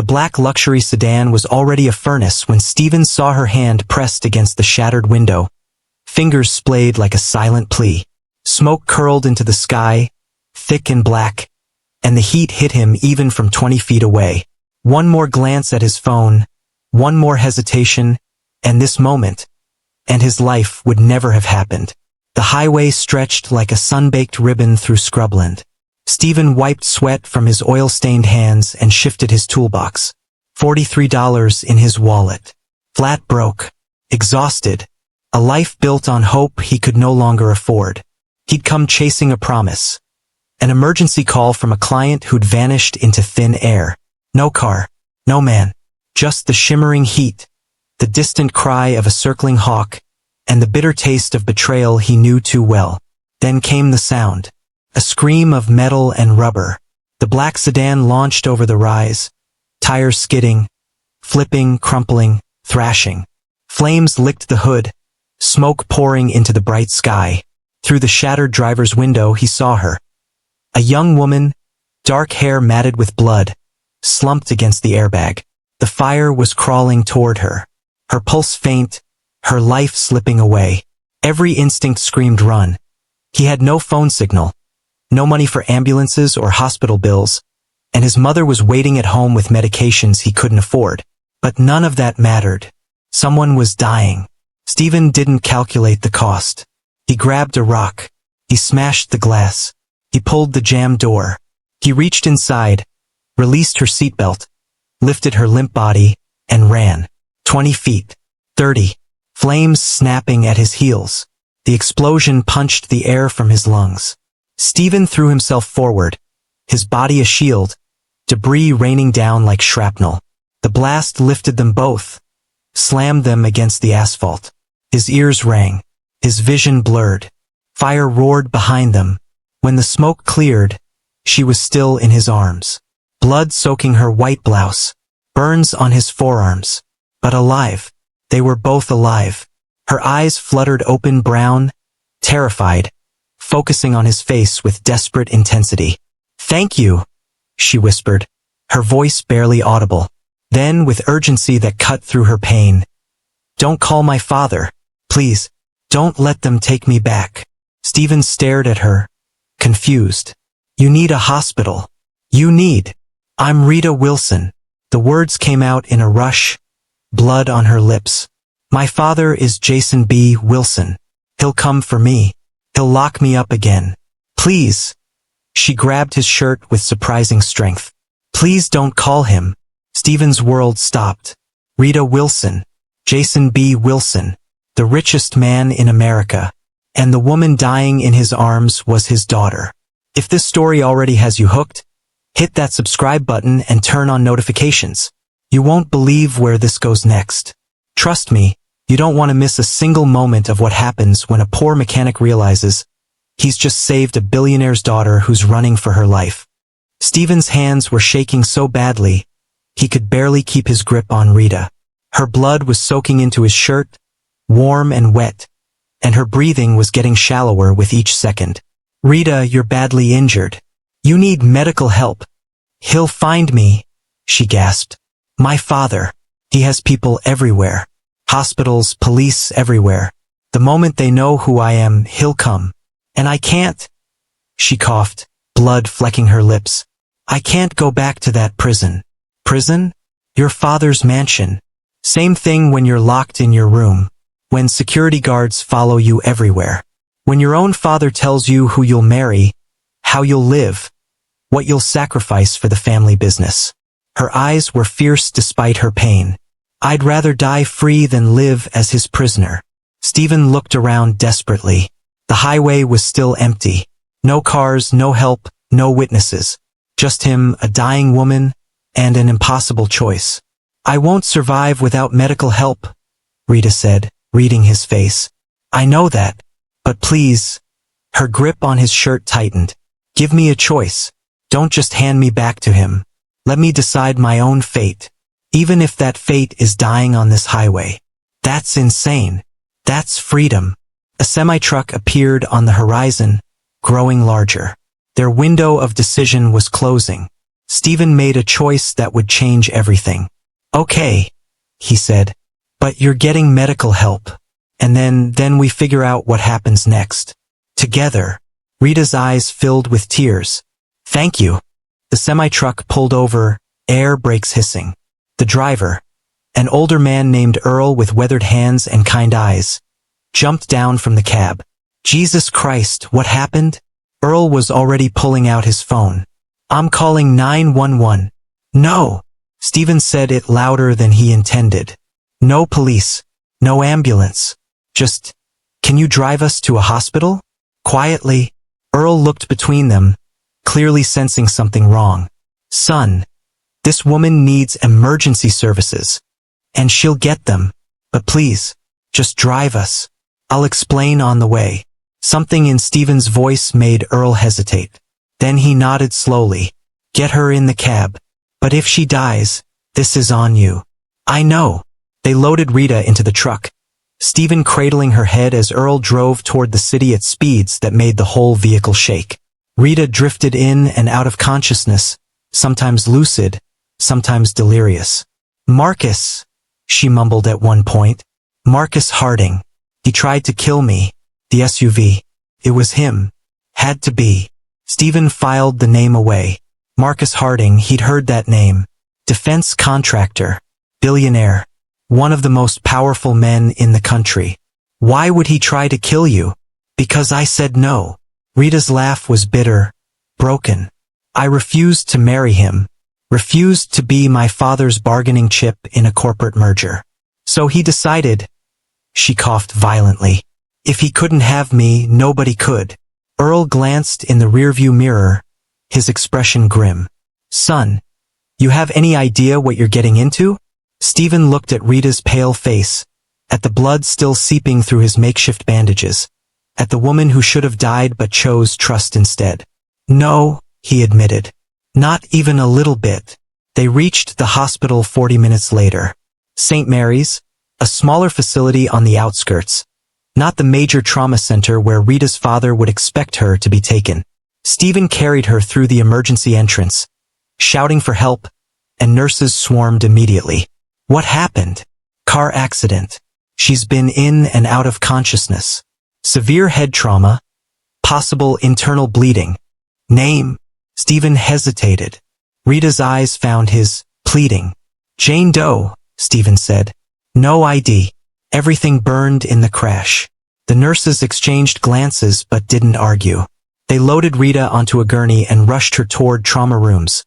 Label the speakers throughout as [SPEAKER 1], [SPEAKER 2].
[SPEAKER 1] black luxury sedan was already a furnace when Stephen saw her hand pressed against the shattered window. Fingers splayed like a silent plea. Smoke curled into the sky, thick and black, and the heat hit him even from 20 feet away. One more glance at his phone, one more hesitation, and this moment, and his life would never have happened. The highway stretched like a sun-baked ribbon through scrubland. Stephen wiped sweat from his oil-stained hands and shifted his toolbox. $43 in his wallet. Flat broke. Exhausted. A life built on hope he could no longer afford. He'd come chasing a promise. An emergency call from a client who'd vanished into thin air. No car. No man. Just the shimmering heat. The distant cry of a circling hawk, and the bitter taste of betrayal he knew too well. Then came the sound. A scream of metal and rubber. The black sedan launched over the rise. Tires skidding, flipping, crumpling, thrashing. Flames licked the hood, smoke pouring into the bright sky. Through the shattered driver's window he saw her. A young woman, dark hair matted with blood, slumped against the airbag. The fire was crawling toward her. Her pulse faint, her life slipping away. Every instinct screamed run. He had no phone signal, no money for ambulances or hospital bills, and his mother was waiting at home with medications he couldn't afford. But none of that mattered. Someone was dying. Stephen didn't calculate the cost. He grabbed a rock. He smashed the glass. He pulled the jammed door. He reached inside, released her seatbelt, lifted her limp body, and ran. 20 feet. 30. Flames snapping at his heels. The explosion punched the air from his lungs. Stephen threw himself forward, his body a shield, debris raining down like shrapnel. The blast lifted them both, slammed them against the asphalt. His ears rang, his vision blurred. Fire roared behind them. When the smoke cleared, she was still in his arms. Blood soaking her white blouse, burns on his forearms. But alive. They were both alive. Her eyes fluttered open, brown, terrified, focusing on his face with desperate intensity. "Thank you," she whispered, her voice barely audible. Then, with urgency that cut through her pain, "Don't call my father. Please, don't let them take me back." Stephen stared at her, confused. "You need a hospital. You need. I'm Rita Wilson." The words came out in a rush, blood on her lips. "My father is Jason B. Wilson. He'll come for me. He'll lock me up again. Please." She grabbed his shirt with surprising strength. "Please don't call him." Stephen's world stopped. Rita Wilson. Jason B. Wilson. The richest man in America. And the woman dying in his arms was his daughter. If this story already has you hooked, hit that subscribe button and turn on notifications. You won't believe where this goes next. Trust me, you don't want to miss a single moment of what happens when a poor mechanic realizes he's just saved a billionaire's daughter who's running for her life. Stephen's hands were shaking so badly, he could barely keep his grip on Rita. Her blood was soaking into his shirt, warm and wet, and her breathing was getting shallower with each second. "Rita, you're badly injured. You need medical help." "He'll find me," she gasped. "My father. He has people everywhere. Hospitals, police, everywhere. The moment they know who I am, he'll come. And I can't." She coughed, blood flecking her lips. "I can't go back to that prison." "Prison? Your father's mansion. Same thing when you're locked in your room. When security guards follow you everywhere. When your own father tells you who you'll marry, how you'll live, what you'll sacrifice for the family business." Her eyes were fierce despite her pain. "I'd rather die free than live as his prisoner." Stephen looked around desperately. The highway was still empty. No cars, no help, no witnesses. Just him, a dying woman, and an impossible choice. "I won't survive without medical help," Rita said, reading his face. "I know that. But please." Her grip on his shirt tightened. "Give me a choice. Don't just hand me back to him. Let me decide my own fate. Even if that fate is dying on this highway." "That's insane. That's freedom." A semi-truck appeared on the horizon, growing larger. Their window of decision was closing. Stephen made a choice that would change everything. Okay, he said, but you're getting medical help. And then we figure out what happens next. Together. Rita's eyes filled with tears. Thank you. The semi-truck pulled over, air brakes hissing. The driver, an older man named Earl with weathered hands and kind eyes, jumped down from the cab. Jesus Christ, what happened? Earl was already pulling out his phone. I'm calling 911. No. Stephen said it louder than he intended. No police. No ambulance. Just, can you drive us to a hospital? Quietly, Earl looked between them, clearly sensing something wrong. Son, this woman needs emergency services. And she'll get them. But please, just drive us. I'll explain on the way. Something in Stephen's voice made Earl hesitate. Then he nodded slowly. Get her in the cab. But if she dies, this is on you. I know. They loaded Rita into the truck, Stephen cradling her head as Earl drove toward the city at speeds that made the whole vehicle shake. Rita drifted in and out of consciousness, sometimes lucid, sometimes delirious. Marcus, she mumbled at one point. Marcus Harding. He tried to kill me. The SUV. It was him. Had to be. Stephen filed the name away. Marcus Harding, he'd heard that name. Defense contractor. Billionaire. One of the most powerful men in the country. Why would he try to kill you? Because I said no. Rita's laugh was bitter, broken. I refused to marry him. Refused to be my father's bargaining chip in a corporate merger. So he decided. She coughed violently. If he couldn't have me, nobody could. Earl glanced in the rearview mirror, his expression grim. Son, you have any idea what you're getting into? Stephen looked at Rita's pale face, at the blood still seeping through his makeshift bandages, at the woman who should have died but chose trust instead. No, he admitted. Not even a little bit. They reached the hospital 40 minutes later. St. Mary's, a smaller facility on the outskirts, not the major trauma center where Rita's father would expect her to be taken. Stephen carried her through the emergency entrance, shouting for help, and nurses swarmed immediately. What happened? Car accident. She's been in and out of consciousness. Severe head trauma. Possible internal bleeding. Name. Stephen hesitated. Rita's eyes found his, pleading. Jane Doe, Stephen said. No ID. Everything burned in the crash. The nurses exchanged glances but didn't argue. They loaded Rita onto a gurney and rushed her toward trauma rooms,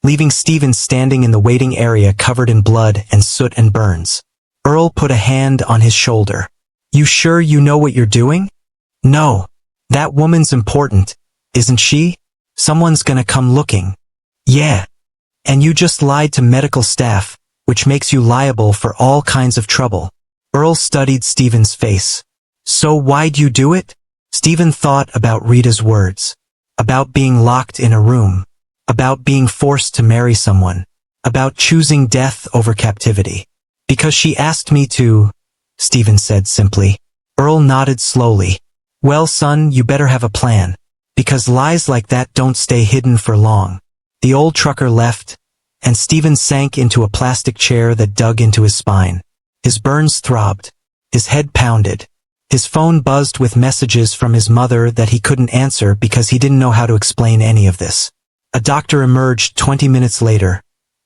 [SPEAKER 1] leaving Stephen standing in the waiting area covered in blood and soot and burns. Earl put a hand on his shoulder. You sure you know what you're doing? No. That woman's important, isn't she? Someone's gonna come looking. Yeah. And you just lied to medical staff, which makes you liable for all kinds of trouble. Earl studied Stephen's face. So why'd you do it? Stephen thought about Rita's words. About being locked in a room. About being forced to marry someone. About choosing death over captivity. Because she asked me to, Stephen said simply. Earl nodded slowly. Well, son, you better have a plan. Because lies like that don't stay hidden for long. The old trucker left, and Stephen sank into a plastic chair that dug into his spine. His burns throbbed. His head pounded. His phone buzzed with messages from his mother that he couldn't answer because he didn't know how to explain any of this. A doctor emerged 20 minutes later.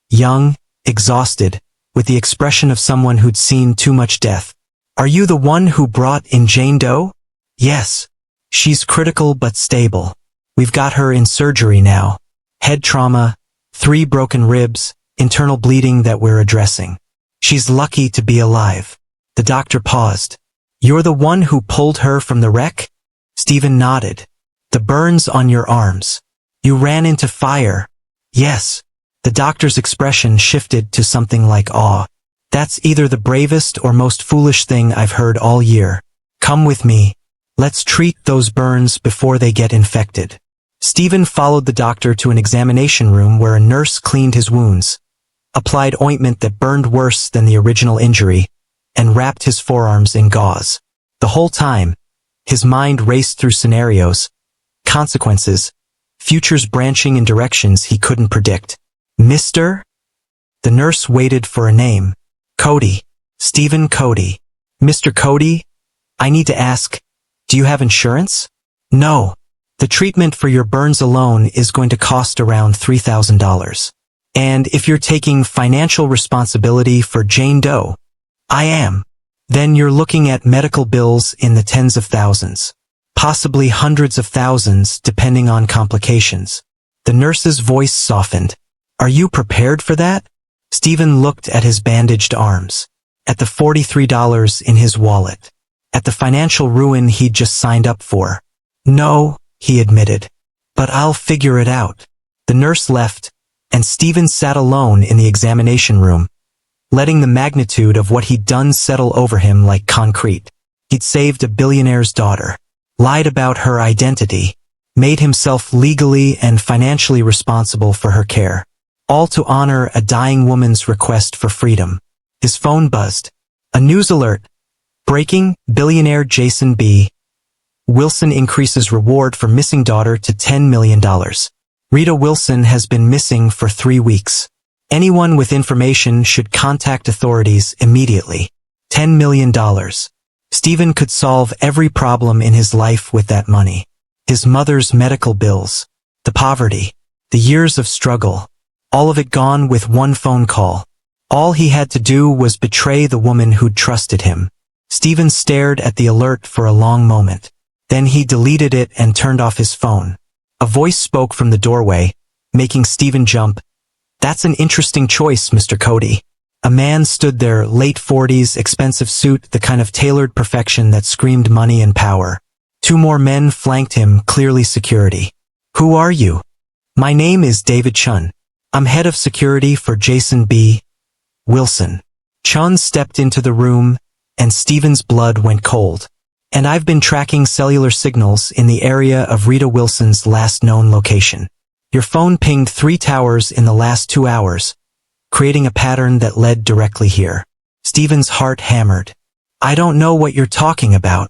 [SPEAKER 1] Young, exhausted, with the expression of someone who'd seen too much death. Are you the one who brought in Jane Doe? Yes. She's critical but stable. We've got her in surgery now. Head trauma, 3 broken ribs, internal bleeding that we're addressing. She's lucky to be alive. The doctor paused. You're the one who pulled her from the wreck? Stephen nodded. The burns on your arms. You ran into fire. Yes. The doctor's expression shifted to something like awe. That's either the bravest or most foolish thing I've heard all year. Come with me. Let's treat those burns before they get infected. Stephen followed the doctor to an examination room where a nurse cleaned his wounds, applied ointment that burned worse than the original injury, and wrapped his forearms in gauze. The whole time, his mind raced through scenarios, consequences, futures branching in directions he couldn't predict. Mr.? The nurse waited for a name. Cody. Stephen Cody. Mr. Cody? I need to ask, do you have insurance? No. The treatment for your burns alone is going to cost around $3,000. And if you're taking financial responsibility for Jane Doe, I am, then you're looking at medical bills in the tens of thousands, possibly hundreds of thousands depending on complications. The nurse's voice softened. Are you prepared for that? Stephen looked at his bandaged arms, at the $43 in his wallet, at the financial ruin he'd just signed up for. No, he admitted, but I'll figure it out. The nurse left, and Stephen sat alone in the examination room, letting the magnitude of what he'd done settle over him like concrete. He'd saved a billionaire's daughter, lied about her identity, made himself legally and financially responsible for her care, all to honor a dying woman's request for freedom. His phone buzzed. A news alert. Breaking, billionaire Jason B. Wilson increases reward for missing daughter to $10 million. Rita Wilson has been missing for 3 weeks. Anyone with information should contact authorities immediately. $10 million. Stephen could solve every problem in his life with that money. His mother's medical bills, the poverty, the years of struggle, all of it gone with one phone call. All he had to do was betray the woman who'd trusted him. Stephen stared at the alert for a long moment. Then he deleted it and turned off his phone. A voice spoke from the doorway, making Stephen jump. That's an interesting choice, Mr. Cody. A man stood there, late 40s, expensive suit, the kind of tailored perfection that screamed money and power. 2 more men flanked him, clearly security. Who are you? My name is David Chun. I'm head of security for Jason B. Wilson. Chun stepped into the room, and Stephen's blood went cold. And I've been tracking cellular signals in the area of Rita Wilson's last known location. Your phone pinged 3 towers in the last 2 hours, creating a pattern that led directly here. Stephen's heart hammered. I don't know what you're talking about.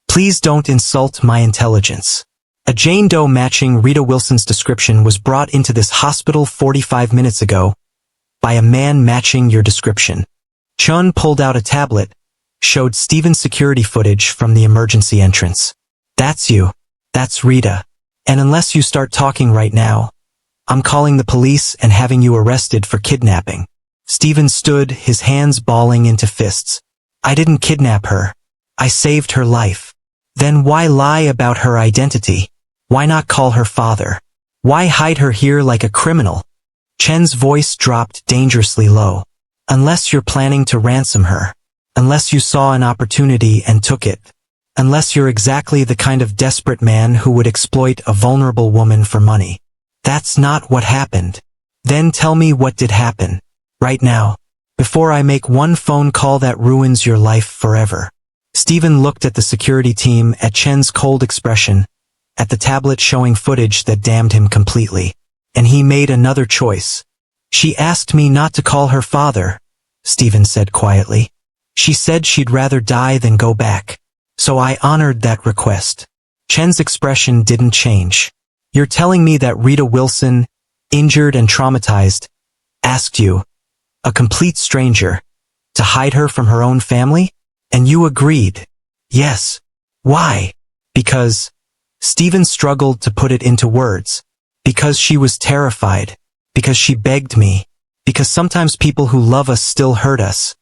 [SPEAKER 1] Please don't insult my intelligence. A Jane Doe matching Rita Wilson's description was brought into this hospital 45 minutes ago by a man matching your description. Chun pulled out a tablet, showed Stephen's security footage from the emergency entrance. That's you. That's Rita. And unless you start talking right now, I'm calling the police and having you arrested for kidnapping. Stephen stood, his hands balling into fists. I didn't kidnap her. I saved her life. Then why lie about her identity? Why not call her father? Why hide her here like a criminal? Chen's voice dropped dangerously low. Unless you're planning to ransom her. Unless you saw an opportunity and took it. Unless you're exactly the kind of desperate man who would exploit a vulnerable woman for money. That's not what happened. Then tell me what did happen. Right now. Before I make one phone call that ruins your life forever. Stephen looked at the security team, at Chen's cold expression, at the tablet showing footage that damned him completely. And he made another choice. She asked me not to call her father, Stephen said quietly. She said she'd rather die than go back. So I honored that request. Chen's expression didn't change. You're telling me that Rita Wilson, injured and traumatized, asked you, a complete stranger, to hide her from her own family? And you agreed? Yes. Why? Because, Stephen struggled to put it into words. Because she was terrified. Because she begged me. Because sometimes people who love us still hurt us.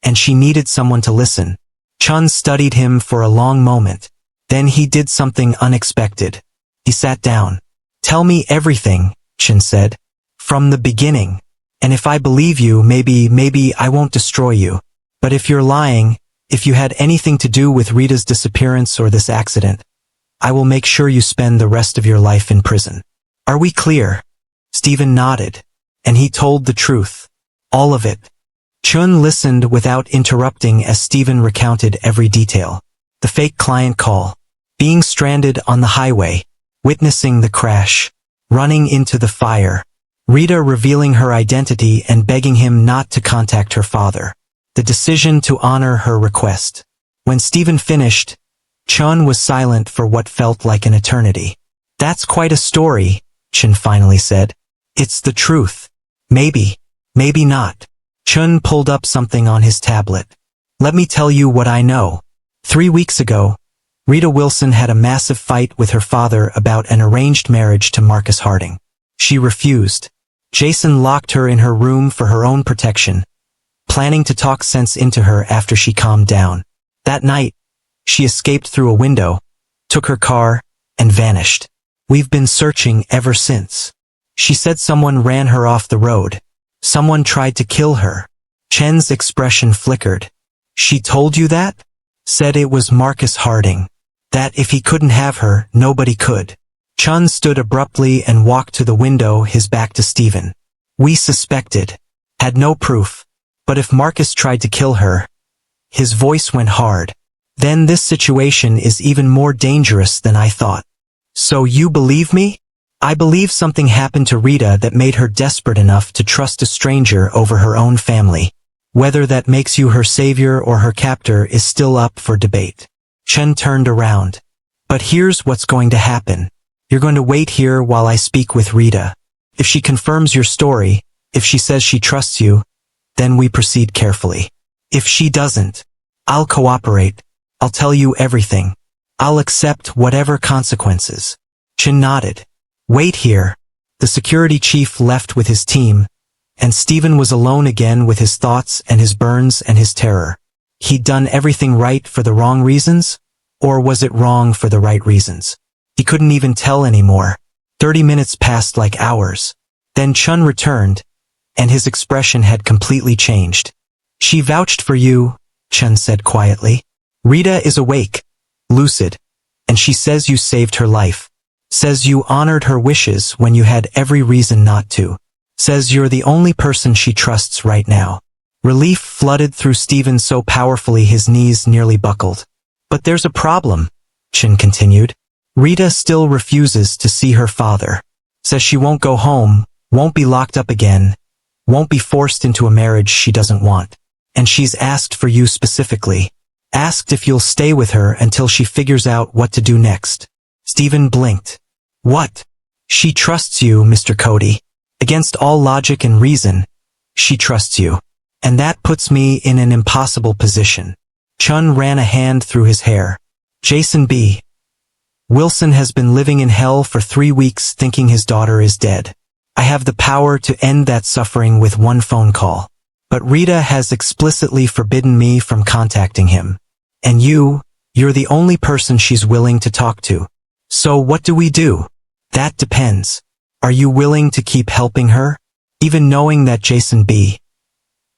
[SPEAKER 1] And she needed someone to listen. Chun studied him for a long moment. Then he did something unexpected. He sat down. Tell me everything, Chun said. From the beginning. And if I believe you, maybe I won't destroy you. But if you're lying, if you had anything to do with Rita's disappearance or this accident, I will make sure you spend the rest of your life in prison. Are we clear? Stephen nodded. And he told the truth. All of it. Chun listened without interrupting as Stephen recounted every detail. The fake client call. Being stranded on the highway. Witnessing the crash. Running into the fire. Rita revealing her identity and begging him not to contact her father. The decision to honor her request. When Stephen finished, Chun was silent for what felt like an eternity. That's quite a story, Chun finally said. It's the truth. Maybe. Maybe not. Chun pulled up something on his tablet. Let me tell you what I know. 3 weeks ago, Rita Wilson had a massive fight with her father about an arranged marriage to Marcus Harding. She refused. Jason locked her in her room for her own protection, planning to talk sense into her after she calmed down. That night, she escaped through a window, took her car, and vanished. We've been searching ever since. She said someone ran her off the road. Someone tried to kill her. Chen's expression flickered. She told you that? Said it was Marcus Harding. That if he couldn't have her, nobody could. Chun stood abruptly and walked to the window, his back to Stephen. We suspected. Had no proof. But if Marcus tried to kill her... His voice went hard. Then this situation is even more dangerous than I thought. So you believe me? I believe something happened to Rita that made her desperate enough to trust a stranger over her own family. Whether that makes you her savior or her captor is still up for debate. Chen turned around. But here's what's going to happen. You're going to wait here while I speak with Rita. If she confirms your story, if she says she trusts you, then we proceed carefully. If she doesn't, I'll cooperate. I'll tell you everything. I'll accept whatever consequences. Chen nodded. Wait here. The security chief left with his team, and Stephen was alone again with his thoughts and his burns and his terror. He'd done everything right for the wrong reasons? Or was it wrong for the right reasons? He couldn't even tell anymore. 30 minutes passed like hours. Then Chun returned, and his expression had completely changed. She vouched for you, Chun said quietly. Rita is awake, lucid, and she says you saved her life. Says you honored her wishes when you had every reason not to. Says you're the only person she trusts right now. Relief flooded through Stephen so powerfully his knees nearly buckled. But there's a problem, Chin continued. Rita still refuses to see her father. Says she won't go home, won't be locked up again, won't be forced into a marriage she doesn't want. And she's asked for you specifically. Asked if you'll stay with her until she figures out what to do next. Stephen blinked. What? She trusts you, Mr. Cody. Against all logic and reason, she trusts you. And that puts me in an impossible position. Chun ran a hand through his hair. Jason B. Wilson has been living in hell for 3 weeks thinking his daughter is dead. I have the power to end that suffering with one phone call. But Rita has explicitly forbidden me from contacting him. And you're the only person she's willing to talk to. So what do we do? That depends. Are you willing to keep helping her? Even knowing that Jason B.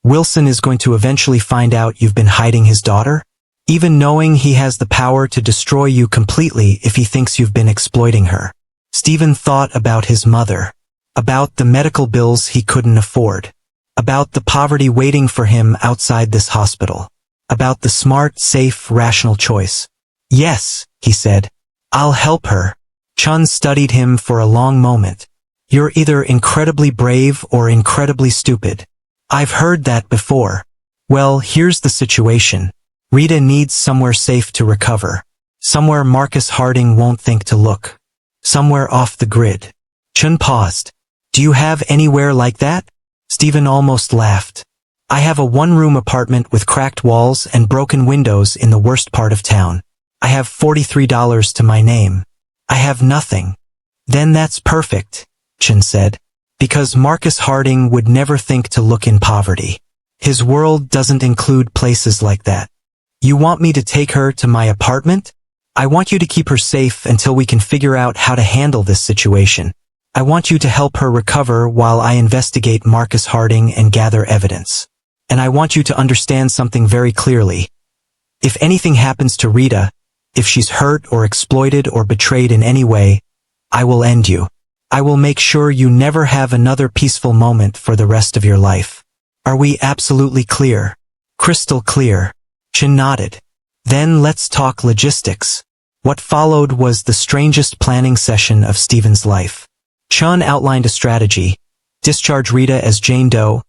[SPEAKER 1] Wilson is going to eventually find out you've been hiding his daughter? Even knowing he has the power to destroy you completely if he thinks you've been exploiting her. Stephen thought about his mother. About the medical bills he couldn't afford. About the poverty waiting for him outside this hospital. About the smart, safe, rational choice. Yes, he said. I'll help her. Chun studied him for a long moment. You're either incredibly brave or incredibly stupid. I've heard that before. Well, here's the situation. Rita needs somewhere safe to recover. Somewhere Marcus Harding won't think to look. Somewhere off the grid. Chun paused. Do you have anywhere like that? Stephen almost laughed. I have a one-room apartment with cracked walls and broken windows in the worst part of town. I have $43 to my name. I have nothing. Then that's perfect, Chin said. Because Marcus Harding would never think to look in poverty. His world doesn't include places like that. You want me to take her to my apartment? I want you to keep her safe until we can figure out how to handle this situation. I want you to help her recover while I investigate Marcus Harding and gather evidence. And I want you to understand something very clearly. If anything happens to Rita, if she's hurt or exploited or betrayed in any way, I will end you. I will make sure you never have another peaceful moment for the rest of your life. Are we absolutely clear? Crystal clear. Chin nodded. Then let's talk logistics. What followed was the strangest planning session of Stephen's life. Chun outlined a strategy. Discharge Rita as Jane Doe.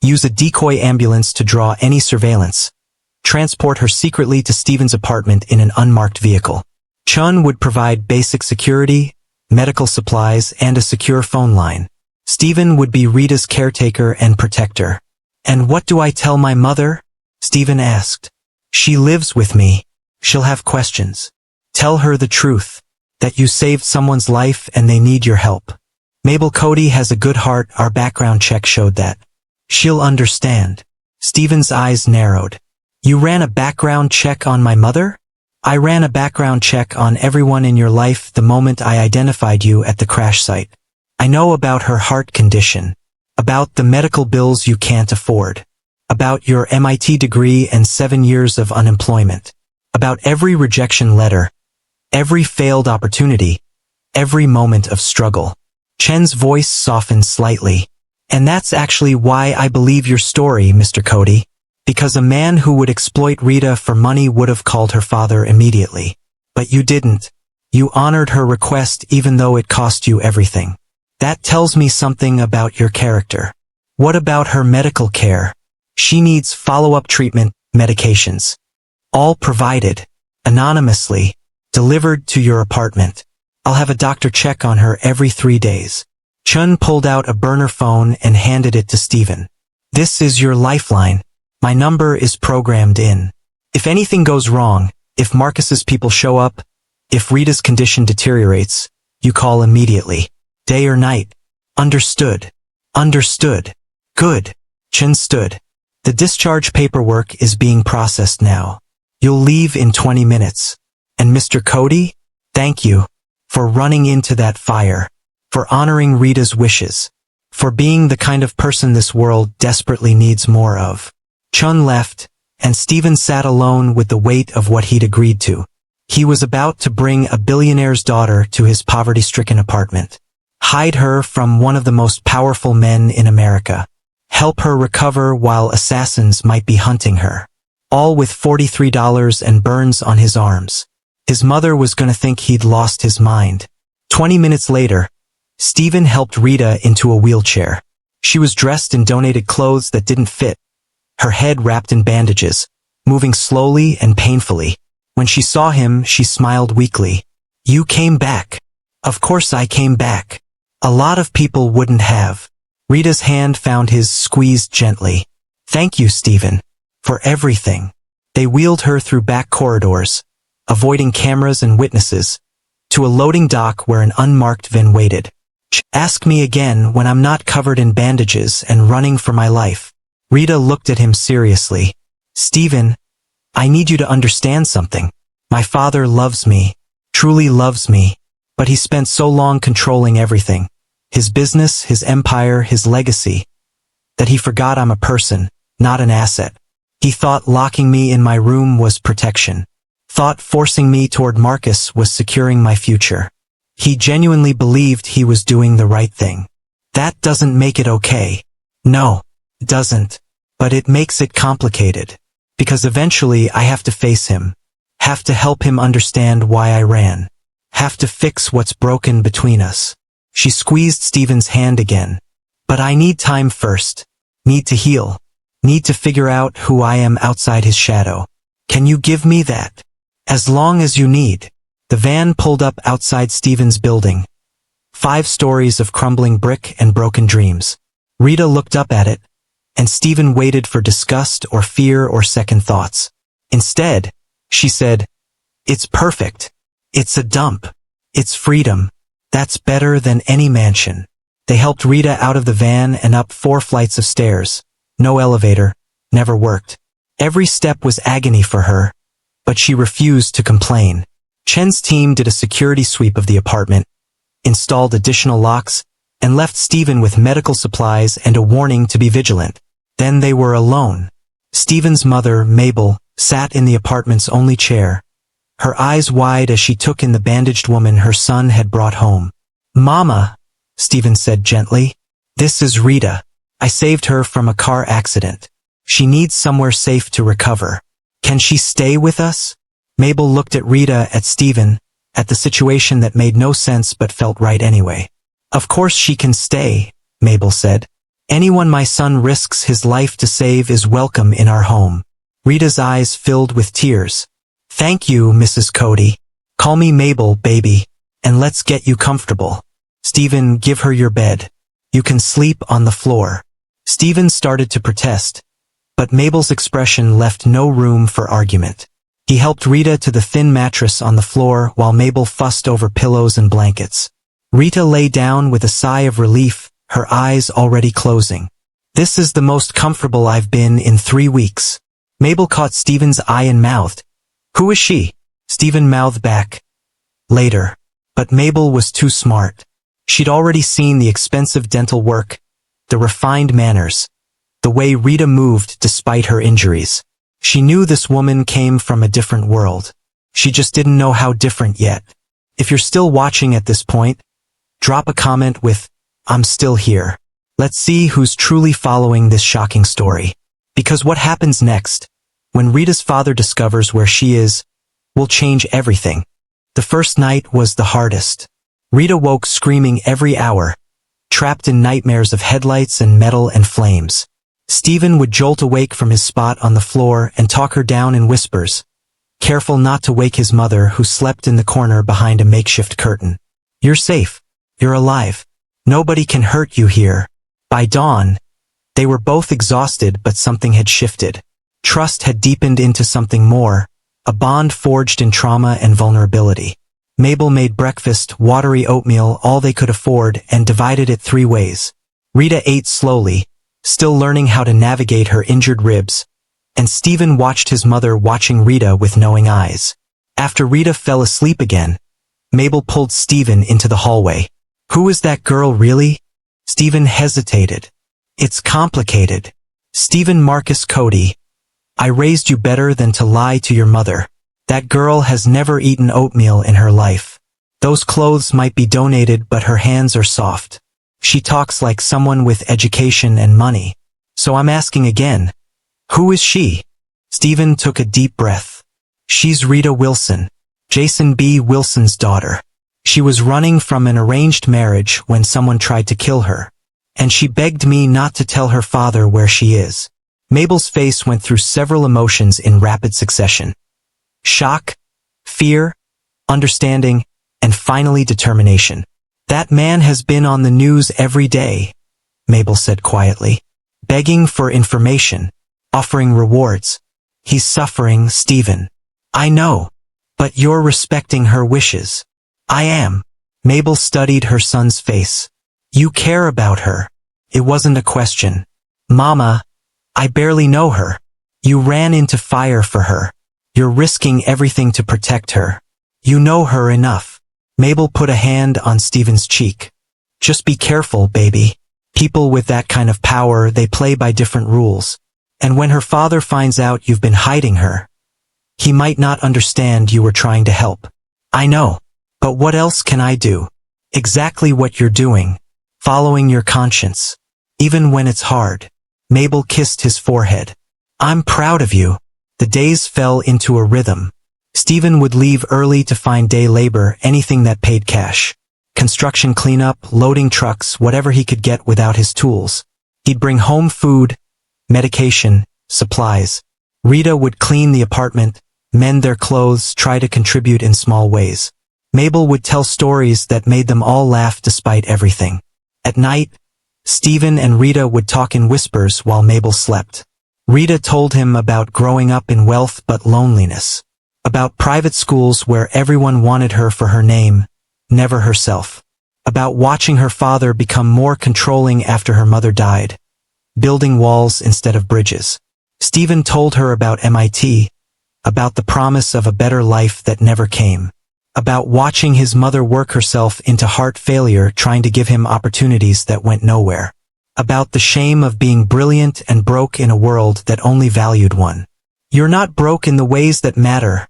[SPEAKER 1] Use a decoy ambulance to draw any surveillance. Transport her secretly to Stephen's apartment in an unmarked vehicle. Chun would provide basic security, medical supplies, and a secure phone line. Stephen would be Rita's caretaker and protector. And what do I tell my mother? Stephen asked. She lives with me. She'll have questions. Tell her the truth, that you saved someone's life and they need your help. Mabel Cody has a good heart, our background check showed that. She'll understand. Stephen's eyes narrowed. You ran a background check on my mother? I ran a background check on everyone in your life the moment I identified you at the crash site. I know about her heart condition, about the medical bills you can't afford, about your MIT degree and 7 years of unemployment, about every rejection letter, every failed opportunity, every moment of struggle. Chen's voice softened slightly. And that's actually why I believe your story, Mr. Cody. Because a man who would exploit Rita for money would have called her father immediately. But you didn't. You honored her request even though it cost you everything. That tells me something about your character. What about her medical care? She needs follow-up treatment, medications. All provided, anonymously, delivered to your apartment. I'll have a doctor check on her every 3 days. Chun pulled out a burner phone and handed it to Stephen. This is your lifeline. My number is programmed in. If anything goes wrong, if Marcus's people show up, if Rita's condition deteriorates, you call immediately. Day or night. Understood. Understood. Good. Chun stood. The discharge paperwork is being processed now. You'll leave in 20 minutes. And Mr. Cody, thank you for running into that fire, for honoring Rita's wishes, for being the kind of person this world desperately needs more of. Chun left, and Stephen sat alone with the weight of what he'd agreed to. He was about to bring a billionaire's daughter to his poverty-stricken apartment, hide her from one of the most powerful men in America, help her recover while assassins might be hunting her, all with $43 and burns on his arms. His mother was going to think he'd lost his mind. 20 minutes later, Stephen helped Rita into a wheelchair. She was dressed in donated clothes that didn't fit, her head wrapped in bandages, moving slowly and painfully. When she saw him, she smiled weakly. You came back. Of course I came back. A lot of people wouldn't have. Rita's hand found his, squeezed gently. Thank you, Stephen, for everything. They wheeled her through back corridors, avoiding cameras and witnesses, to a loading dock where an unmarked van waited. Ask me again when I'm not covered in bandages and running for my life. Rita looked at him seriously. Stephen, I need you to understand something. My father loves me, truly loves me, but he spent so long controlling everything, his business, his empire, his legacy, that he forgot I'm a person, not an asset. He thought locking me in my room was protection, thought forcing me toward Marcus was securing my future. He genuinely believed he was doing the right thing. That doesn't make it okay. No, it doesn't. But it makes it complicated. Because eventually I have to face him. Have to help him understand why I ran. Have to fix what's broken between us. She squeezed Stephen's hand again. But I need time first. Need to heal. Need to figure out who I am outside his shadow. Can you give me that? As long as you need. The van pulled up outside Stephen's building. 5 stories of crumbling brick and broken dreams. Rita looked up at it, and Stephen waited for disgust or fear or second thoughts. Instead, she said, It's perfect. It's a dump. It's freedom. That's better than any mansion. They helped Rita out of the van and up 4 flights of stairs. No elevator. Never worked. Every step was agony for her, but she refused to complain. Chen's team did a security sweep of the apartment, installed additional locks, and left Stephen with medical supplies and a warning to be vigilant. Then they were alone. Stephen's mother, Mabel, sat in the apartment's only chair, her eyes wide as she took in the bandaged woman her son had brought home. Mama, Stephen said gently, this is Rita. I saved her from a car accident. She needs somewhere safe to recover. Can she stay with us? Mabel looked at Rita, at Stephen, at the situation that made no sense but felt right anyway. Of course she can stay, Mabel said. Anyone my son risks his life to save is welcome in our home. Rita's eyes filled with tears. Thank you, Mrs. Cody. Call me Mabel, baby, and let's get you comfortable. Stephen, give her your bed. You can sleep on the floor. Stephen started to protest, but Mabel's expression left no room for argument. He helped Rita to the thin mattress on the floor while Mabel fussed over pillows and blankets. Rita lay down with a sigh of relief, her eyes already closing. This is the most comfortable I've been in 3 weeks. Mabel caught Stephen's eye and mouthed, "Who is she?" Stephen mouthed back, "Later." But Mabel was too smart. She'd already seen the expensive dental work, the refined manners, the way Rita moved despite her injuries. She knew this woman came from a different world. She just didn't know how different yet. If you're still watching at this point, drop a comment with, "I'm still here." Let's see who's truly following this shocking story. Because what happens next, when Rita's father discovers where she is, will change everything. The first night was the hardest. Rita woke screaming every hour, trapped in nightmares of headlights and metal and flames. Stephen would jolt awake from his spot on the floor and talk her down in whispers, careful not to wake his mother who slept in the corner behind a makeshift curtain. "You're safe. You're alive. Nobody can hurt you here." By dawn, they were both exhausted, but something had shifted. Trust had deepened into something more, a bond forged in trauma and vulnerability. Mabel made breakfast, watery oatmeal, all they could afford, and divided it 3 ways. Rita ate slowly, still learning how to navigate her injured ribs, and Stephen watched his mother watching Rita with knowing eyes. After Rita fell asleep again, Mabel pulled Stephen into the hallway. "Who is that girl really?" Stephen hesitated. "It's complicated. Stephen Marcus Cody. I raised you better than to lie to your mother. That girl has never eaten oatmeal in her life. Those clothes might be donated, but her hands are soft. She talks like someone with education and money. So I'm asking again, who is she?" Stephen took a deep breath. "She's Rita Wilson, Jason B. Wilson's daughter. She was running from an arranged marriage when someone tried to kill her, and she begged me not to tell her father where she is." Mabel's face went through several emotions in rapid succession. Shock, fear, understanding, and finally determination. "That man has been on the news every day," Mabel said quietly, "begging for information, offering rewards. He's suffering, Stephen. I know, but you're respecting her wishes." "I am." Mabel studied her son's face. "You care about her." It wasn't a question. "Mama, I barely know her. You ran into fire for her. You're risking everything to protect her. You know her enough." Mabel put a hand on Stephen's cheek. "Just be careful, baby. People with that kind of power, they play by different rules. And when her father finds out you've been hiding her, he might not understand you were trying to help." "I know. But what else can I do?" "Exactly what you're doing. Following your conscience. Even when it's hard." Mabel kissed his forehead. "I'm proud of you." The days fell into a rhythm. Stephen would leave early to find day labor, anything that paid cash. Construction cleanup, loading trucks, whatever he could get without his tools. He'd bring home food, medication, supplies. Rita would clean the apartment, mend their clothes, try to contribute in small ways. Mabel would tell stories that made them all laugh despite everything. At night, Stephen and Rita would talk in whispers while Mabel slept. Rita told him about growing up in wealth but loneliness. About private schools where everyone wanted her for her name, never herself. About watching her father become more controlling after her mother died, building walls instead of bridges. Stephen told her about MIT, about the promise of a better life that never came. About watching his mother work herself into heart failure trying to give him opportunities that went nowhere. About the shame of being brilliant and broke in a world that only valued one. "You're not broke in the ways that matter,"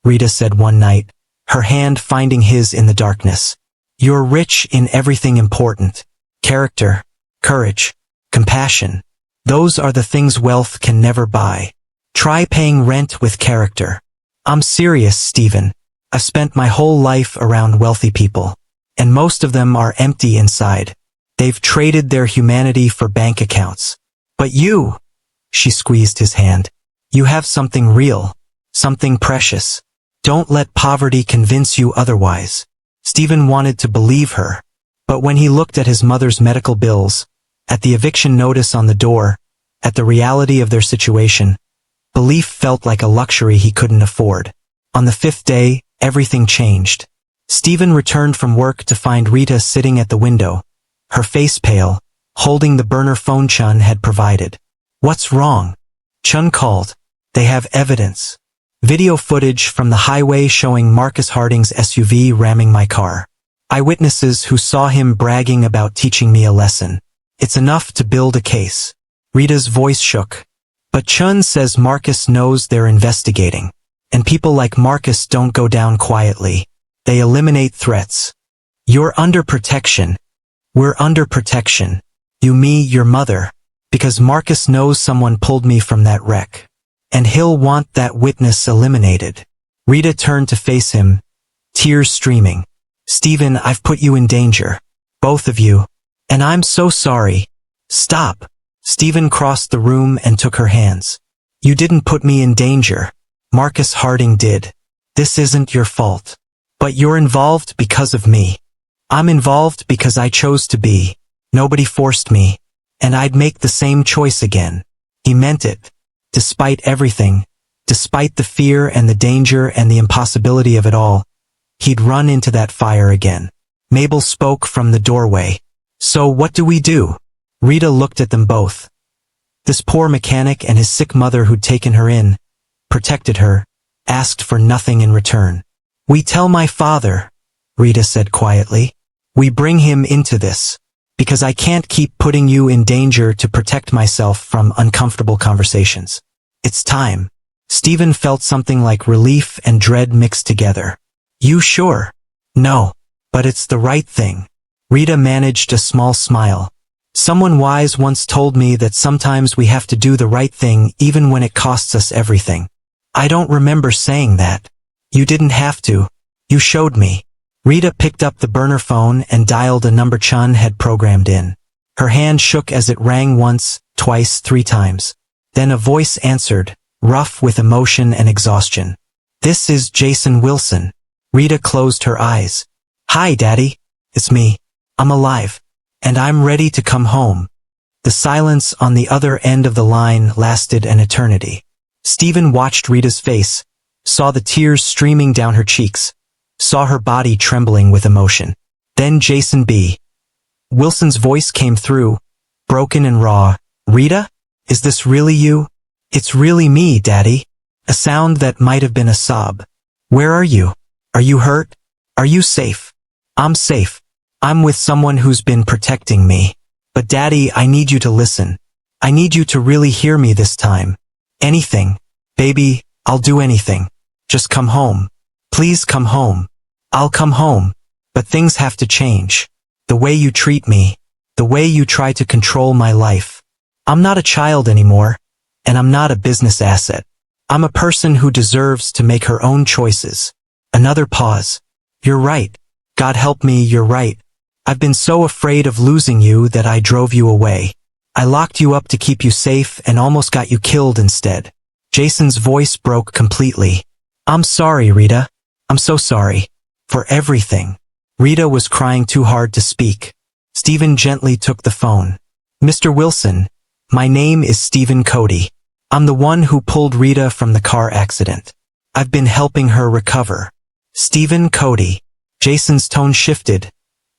[SPEAKER 1] Rita said one night, her hand finding his in the darkness. "You're rich in everything important. Character, courage, compassion. Those are the things wealth can never buy. Try paying rent with character." "I'm serious, Stephen. I've spent my whole life around wealthy people, and most of them are empty inside. They've traded their humanity for bank accounts. But you," she squeezed his hand, "you have something real, something precious. Don't let poverty convince you otherwise." Stephen wanted to believe her, But when he looked at his mother's medical bills, at the eviction notice on the door, at the reality of their situation, belief felt like a luxury he couldn't afford. On the 5th day, everything changed. Stephen returned from work to find Rita sitting at the window, her face pale, holding the burner phone Chun had provided. "What's wrong?" Chun called. "They have evidence. Video footage from the highway showing Marcus Harding's SUV ramming my car. Eyewitnesses who saw him bragging about teaching me a lesson. It's enough to build a case." Rita's voice shook. "But Chun says Marcus knows they're investigating. And people like Marcus don't go down quietly. They eliminate threats. You're under protection. We're under protection. You, me, your mother. Because Marcus knows someone pulled me from that wreck. And he'll want that witness eliminated." Rita turned to face him, tears streaming. "Stephen, I've put you in danger. Both of you. And I'm so sorry." "Stop." Stephen crossed the room and took her hands. "You didn't put me in danger. Marcus Harding did. This isn't your fault. But you're involved because of me. I'm involved because I chose to be. Nobody forced me. And I'd make the same choice again." He meant it. Despite everything, despite the fear and the danger and the impossibility of it all, he'd run into that fire again. Mabel spoke from the doorway. "So what do we do?" Rita looked at them both. This poor mechanic and his sick mother who'd taken her in, protected her, asked for nothing in return. "We tell my father," Rita said quietly. "We bring him into this. Because I can't keep putting you in danger to protect myself from uncomfortable conversations. It's time." Stephen felt something like relief and dread mixed together. "You sure?" "No. But it's the right thing." Rita managed a small smile. "Someone wise once told me that sometimes we have to do the right thing even when it costs us everything." "I don't remember saying that." "You didn't have to. You showed me." Rita picked up the burner phone and dialed a number Chun had programmed in. Her hand shook as it rang once, twice, 3 times. Then a voice answered, rough with emotion and exhaustion. "This is Jason Wilson." Rita closed her eyes. "Hi, Daddy. It's me. I'm alive. And I'm ready to come home." The silence on the other end of the line lasted an eternity. Stephen watched Rita's face, saw the tears streaming down her cheeks, saw her body trembling with emotion. Then Jason B. Wilson's voice came through, broken and raw. "Rita? Is this really you?" "It's really me, Daddy." A sound that might have been a sob. "Where are you? Are you hurt? Are you safe?" "I'm safe. I'm with someone who's been protecting me. But Daddy, I need you to listen. I need you to really hear me this time. Anything. Baby, I'll do anything. Just come home. Please come home. I'll come home. But things have to change. The way you treat me. The way you try to control my life. I'm not a child anymore. And I'm not a business asset. I'm a person who deserves to make her own choices." Another pause. "You're right. God help me, you're right. I've been so afraid of losing you that I drove you away. I locked you up to keep you safe and almost got you killed instead." Jason's voice broke completely. "I'm sorry, Rita. I'm so sorry. For everything." Rita was crying too hard to speak. Stephen gently took the phone. "Mr. Wilson, my name is Stephen Cody. I'm the one who pulled Rita from the car accident. I've been helping her recover." "Stephen Cody." Jason's tone shifted,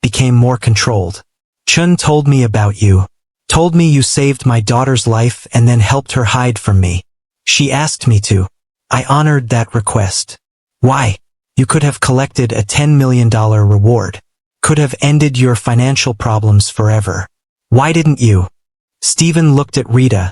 [SPEAKER 1] became more controlled. "Chun told me about you. Told me you saved my daughter's life and then helped her hide from me. She asked me to. I honored that request. Why? You could have collected a $10 million reward. Could have ended your financial problems forever. Why didn't you?" Stephen looked at Rita,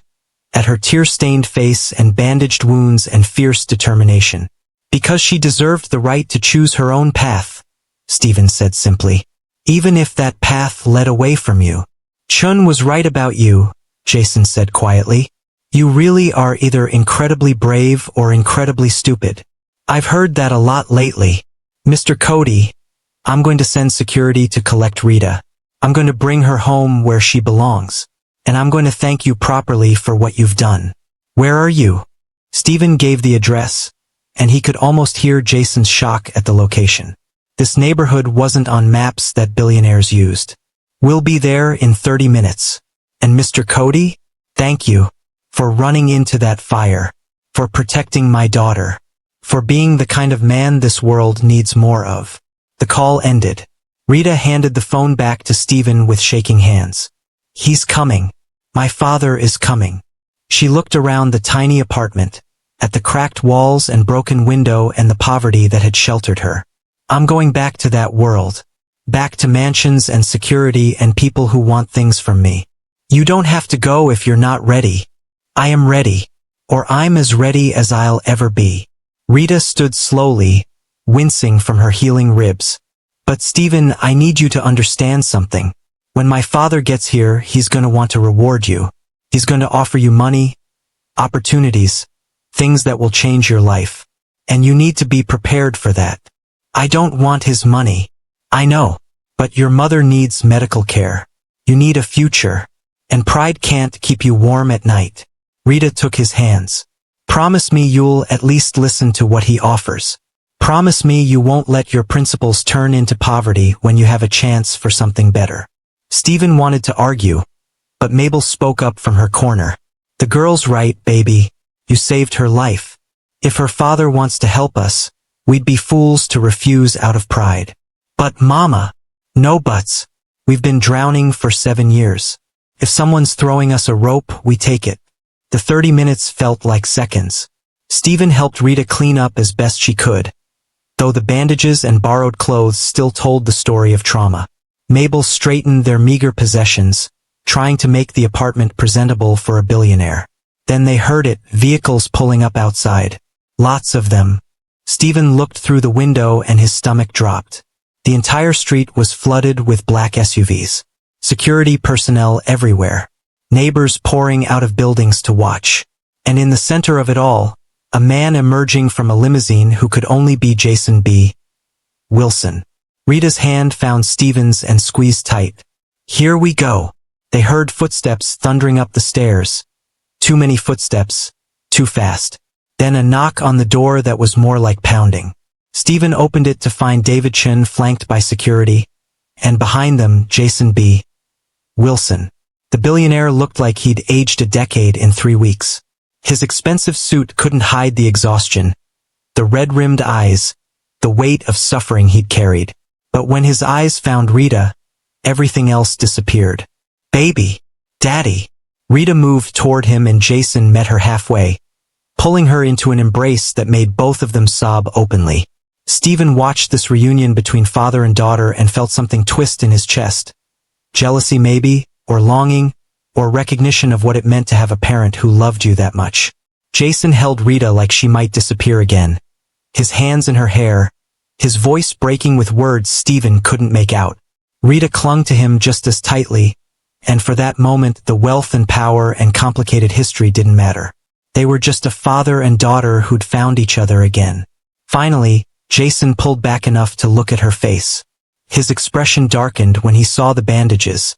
[SPEAKER 1] at her tear-stained face and bandaged wounds and fierce determination. "Because she deserved the right to choose her own path," Stephen said simply. "Even if that path led away from you." "Chun was right about you," Jason said quietly. "You really are either incredibly brave or incredibly stupid. I've heard that a lot lately. Mr. Cody, I'm going to send security to collect Rita. I'm going to bring her home where she belongs. And I'm going to thank you properly for what you've done. Where are you?" Stephen gave the address, and he could almost hear Jason's shock at the location. This neighborhood wasn't on maps that billionaires used. We'll be there in 30 minutes. And Mr. Cody? Thank you. For running into that fire. For protecting my daughter. For being the kind of man this world needs more of. The call ended. Rita handed the phone back to Stephen with shaking hands. He's coming. My father is coming. She looked around the tiny apartment, at the cracked walls and broken window and the poverty that had sheltered her. I'm going back to that world. Back to mansions and security and people who want things from me. You don't have to go if you're not ready. I am ready. Or I'm as ready as I'll ever be. Rita stood slowly, wincing from her healing ribs. But Stephen, I need you to understand something. When my father gets here, he's going to want to reward you. He's going to offer you money, opportunities, things that will change your life. And you need to be prepared for that. I don't want his money. I know. But your mother needs medical care. You need a future. And pride can't keep you warm at night. Rita took his hands. Promise me you'll at least listen to what he offers. Promise me you won't let your principles turn into poverty when you have a chance for something better. Stephen wanted to argue, but Mabel spoke up from her corner. The girl's right, baby. You saved her life. If her father wants to help us, we'd be fools to refuse out of pride. But Mama, no buts. We've been drowning for 7 years. If someone's throwing us a rope, we take it. The 30 minutes felt like seconds. Stephen helped Rita clean up as best she could, though the bandages and borrowed clothes still told the story of trauma. Mabel straightened their meager possessions, trying to make the apartment presentable for a billionaire. Then they heard it, vehicles pulling up outside. Lots of them. Stephen looked through the window and his stomach dropped. The entire street was flooded with black SUVs. Security personnel everywhere. Neighbors pouring out of buildings to watch. And in the center of it all, a man emerging from a limousine who could only be Jason B. Wilson. Rita's hand found Stephen's and squeezed tight. Here we go. They heard footsteps thundering up the stairs. Too many footsteps. Too fast. Then a knock on the door that was more like pounding. Stephen opened it to find David Chen flanked by security, and behind them, Jason B. Wilson. The billionaire looked like he'd aged a decade in 3 weeks. His expensive suit couldn't hide the exhaustion, the red-rimmed eyes, the weight of suffering he'd carried. But when his eyes found Rita, everything else disappeared. Baby. Daddy. Rita moved toward him and Jason met her halfway, pulling her into an embrace that made both of them sob openly. Stephen watched this reunion between father and daughter and felt something twist in his chest. Jealousy maybe, or longing, or recognition of what it meant to have a parent who loved you that much. Jason held Rita like she might disappear again. His hands in her hair, his voice breaking with words Stephen couldn't make out. Rita clung to him just as tightly, and for that moment the wealth and power and complicated history didn't matter. They were just a father and daughter who'd found each other again. Finally, Jason pulled back enough to look at her face. His expression darkened when he saw the bandages,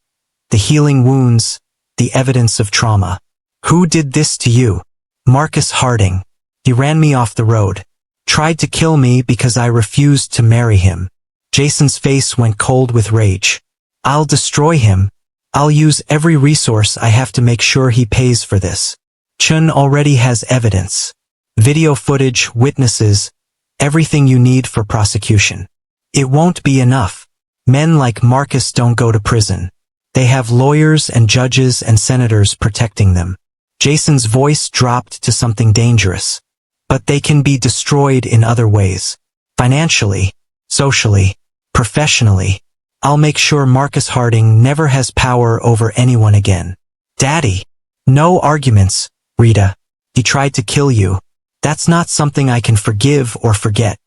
[SPEAKER 1] the healing wounds, the evidence of trauma. Who did this to you? Marcus Harding. He ran me off the road. Tried to kill me because I refused to marry him. Jason's face went cold with rage. I'll destroy him. I'll use every resource I have to make sure he pays for this. Chun already has evidence. Video footage, witnesses, everything you need for prosecution. It won't be enough. Men like Marcus don't go to prison. They have lawyers and judges and senators protecting them. Jason's voice dropped to something dangerous. But they can be destroyed in other ways. Financially, socially, professionally. I'll make sure Marcus Harding never has power over anyone again. Daddy. No arguments, Rita. He tried to kill you. That's not something I can forgive or forget.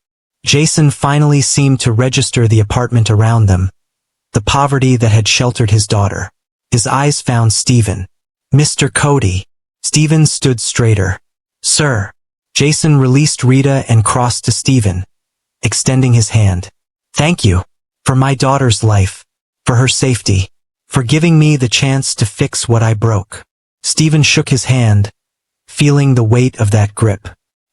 [SPEAKER 1] Jason finally seemed to register the apartment around them, the poverty that had sheltered his daughter. His eyes found Stephen. Mr. Cody. Stephen stood straighter. Sir. Jason released Rita and crossed to Stephen, extending his hand. Thank you. For my daughter's life. For her safety. For giving me the chance to fix what I broke. Stephen shook his hand, feeling the weight of that grip.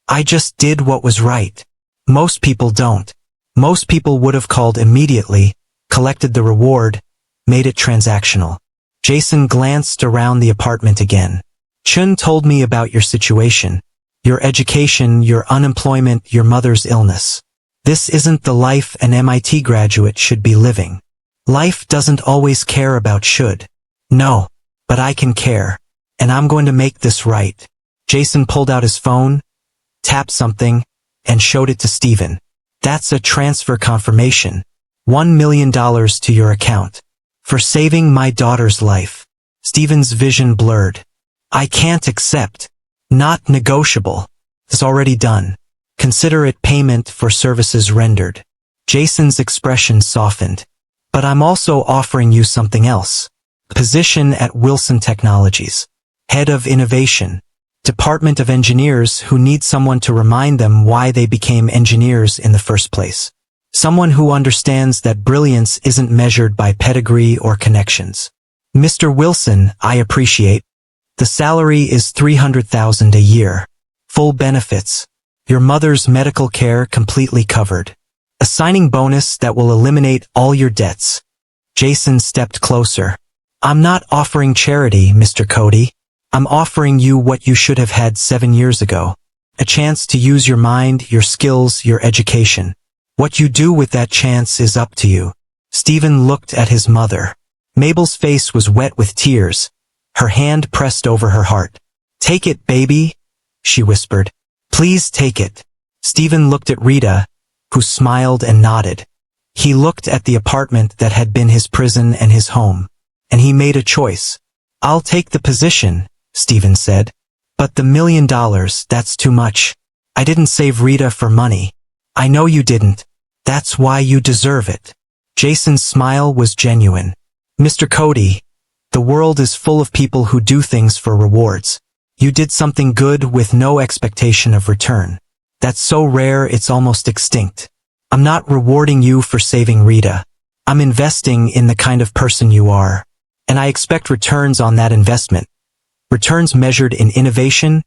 [SPEAKER 1] I just did what was right. Most people don't. Most people would have called immediately, collected the reward, made it transactional. Jason glanced around the apartment again. Chun told me about your situation. Your education, your unemployment, your mother's illness. This isn't the life an MIT graduate should be living. Life doesn't always care about should. No, but I can care. And I'm going to make this right. Jason pulled out his phone, tapped something, and showed it to Stephen. That's a transfer confirmation. $1 million to your account. For saving my daughter's life. Stephen's vision blurred. I can't accept. Not negotiable. It's already done. Consider it payment for services rendered. Jason's expression softened. But I'm also offering you something else. Position at Wilson Technologies. Head of Innovation. Department of Engineers who need someone to remind them why they became engineers in the first place. Someone who understands that brilliance isn't measured by pedigree or connections. Mr. Wilson, I appreciate. The salary is $300,000 a year. Full benefits. Your mother's medical care completely covered. A signing bonus that will eliminate all your debts. Jason stepped closer. I'm not offering charity, Mr. Cody. I'm offering you what you should have had 7 years ago. A chance to use your mind, your skills, your education. What you do with that chance is up to you. Stephen looked at his mother. Mabel's face was wet with tears. Her hand pressed over her heart. Take it, baby, she whispered. Please take it. Stephen looked at Rita, who smiled and nodded. He looked at the apartment that had been his prison and his home. And he made a choice. I'll take the position, Stephen said. But the $1 million, that's too much. I didn't save Rita for money. I know you didn't. That's why you deserve it. Jason's smile was genuine. Mr. Cody, the world is full of people who do things for rewards. You did something good with no expectation of return. That's so rare it's almost extinct. I'm not rewarding you for saving Rita. I'm investing in the kind of person you are. And I expect returns on that investment. Returns measured in innovation,